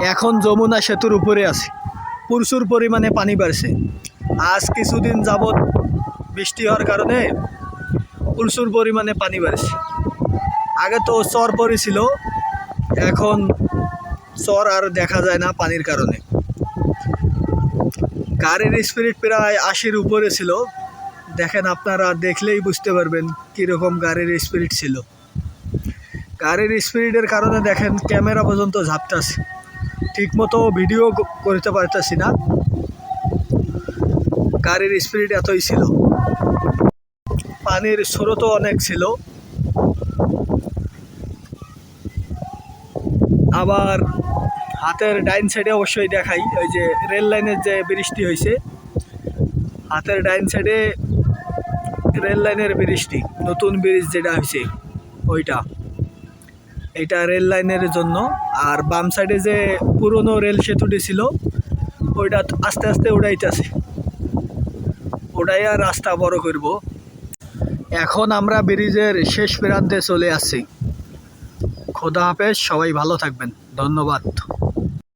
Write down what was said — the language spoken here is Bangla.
এখন যমুনা সেতুর উপরে আছে, প্রচুর পরিমাণে পানি বাড়ছে। আজ কিছুদিন যাবৎ বৃষ্টি হওয়ার কারণে প্রচুর পরিমাণে পানি বাড়ছে। আগে তো চর পড়েছিল, এখন চর আর দেখা যায় না পানির কারণে। গাড়ির স্পিড প্রায় 80-র উপরে ছিল। দেখেন, আপনারা দেখলেই বুঝতে পারবেন কীরকম গাড়ির স্পিড ছিল। গাড়ির স্পিডের কারণে দেখেন ক্যামেরা পর্যন্ত ঝাপটাছে, ঠিকমতো ভিডিও করতে পারতেছি না, গাড়ির স্পিড এতই ছিল। পানির স্রোতও অনেক ছিল। আবার হাতের ডাইন সাইডে অবশ্যই দেখাই, ওই যে রেল লাইনের যে বৃষ্টি হয়েছে, হাতের ডাইন সাইডে রেল লাইনের বৃষ্টি, নতুন ব্রিজ যেটা হয়েছে ওইটা, এটা রেল লাইনের জন্য। আর বাম সাইডে যে পুরনো রেল সেতুটি ছিল ওইটা আস্তে আস্তে উড়াইতেছে, ওটাই রাস্তা বড় করব। এখন আমরা ব্রিজের শেষ প্রান্তে চলে আসছি। খোদা হাফেজ, সবাই ভালো থাকবেন, ধন্যবাদ।